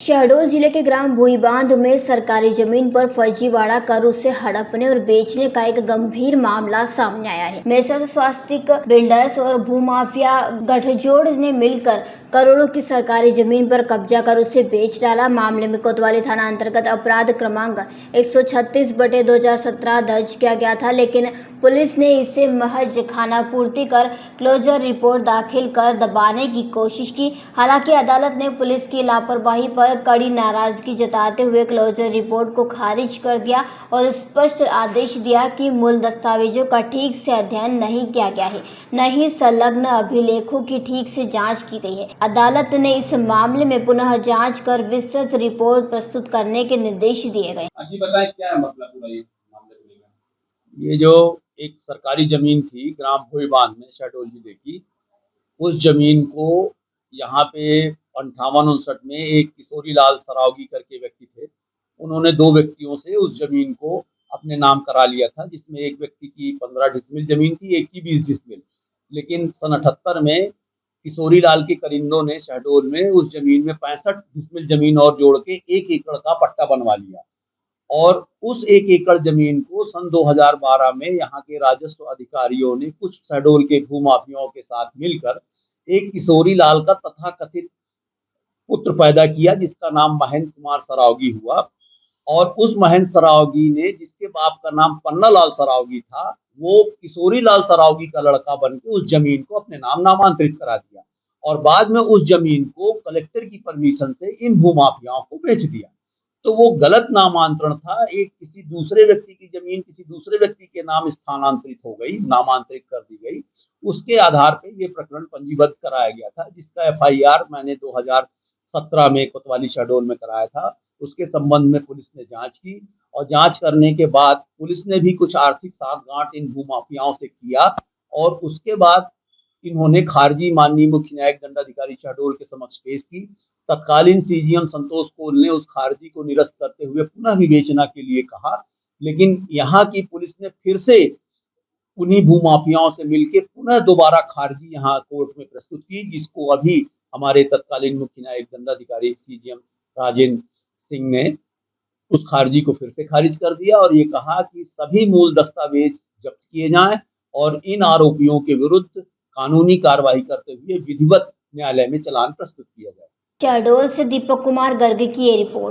शहडोल जिले के ग्राम भुईबांध में सरकारी जमीन पर फर्जीवाड़ा कर उसे हड़पने और बेचने का एक गंभीर मामला सामने आया है। मेसर्स स्वास्तिक बिल्डर्स और भूमाफिया गठजोड़ ने मिलकर करोड़ों की सरकारी जमीन पर कब्जा कर उसे बेच डाला। मामले में कोतवाली थाना अंतर्गत अपराध क्रमांक 136/2017 दर्ज किया गया था, लेकिन पुलिस ने इसे महज खानापूर्ति कर क्लोजर रिपोर्ट दाखिल कर दबाने की कोशिश की। हालांकि अदालत ने पुलिस की लापरवाही पर कड़ी नाराजगी जताते हुए क्लोजर रिपोर्ट को खारिज कर दिया और स्पष्ट आदेश दिया कि मूल दस्तावेजों का ठीक से अध्ययन नहीं किया गया है, न ही संलग्न अभिलेखों की ठीक से जांच की गई है। अदालत ने इस मामले में पुनः जांच कर विस्तृत रिपोर्ट प्रस्तुत करने के निर्देश दिए गए। जी बताएं, क्या है मतलब पूरा ये मामले को लेकर? ये जो एक सरकारी जमीन थी ग्राम भोईबांध में शहडोल जिले की, उस जमीन को यहाँ पे 58-59 में एक किशोरी लाल सरावगी करके व्यक्ति थे। उन्होंने 2 व्यक्तियों से उस जमीन को अपने नाम करा लिया था, जिसमें एक व्यक्ति की 15 डिसमिल जमीन थी, एक की 20 डिसमिल। लेकिन सन 78 में किशोरी लाल के करिंदों ने शहडोल में उस जमीन में 65 डिसमिल जमीन और जोड़ के 1 एकड़ का पट्टा बनवा लिया और उस 1 एकड़ जमीन को सन 2012 में यहाँ के राजस्व अधिकारियों ने कुछ शहडोल के भूमाफियाओं के साथ मिलकर एक किशोरी लाल का तथाकथित पुत्र पैदा किया, जिसका नाम महेंद्र कुमार सरावगी हुआ। और उस महेंद्र सरावगी ने, जिसके बाप का नाम पन्ना लाल सरावगी था, वो किशोरी लाल सरावगी का लड़का बनकर उस जमीन को अपने नाम नामांतरित करा दिया और बाद में उस जमीन को कलेक्टर की परमिशन से इन भूमाफियाओं को बेच दिया। तो वो गलत नामांतरण था। एक किसी दूसरे व्यक्ति की जमीन किसी दूसरे व्यक्ति के नाम स्थानांतरित हो गई, नामांतरित कर दी गई। उसके आधार पे ये प्रकरण पंजीबद्ध कराया गया था, जिसका FIR मैंने 2017 में कोतवाली शहडोल में कराया था। उसके संबंध में पुलिस ने जांच की और जांच करने के बाद पुलिस ने भी कुछ आर्थिक साठगांठ इन भूमाफियाओं से किया और उसके बाद इन्होंने खारजी माननीय मुख्य न्यायिक दंडाधिकारी शहडोल के समक्ष पेश की। तत्कालीन CGM संतोष कोल ने उस खारजी को निरस्त करते हुए पुनः विवेचना के लिए कहा, लेकिन यहाँ की पुलिस ने फिर से उन्हीं भूमाफियाओं से मिलकर पुनः दोबारा खारजी यहाँ कोर्ट में प्रस्तुत की, जिसको अभी हमारे तत्कालीन मुख्य न्यायिक दंडाधिकारी CGM राजेंद्र सिंह ने उस खारजी को फिर से खारिज कर दिया और ये कहा कि सभी मूल दस्तावेज जब्त किए जाएं और इन आरोपियों के विरुद्ध कानूनी कार्रवाई करते हुए विधिवत न्यायालय में चालान प्रस्तुत किया जाए। शहडोल से दीपक कुमार गर्ग की ये रिपोर्ट।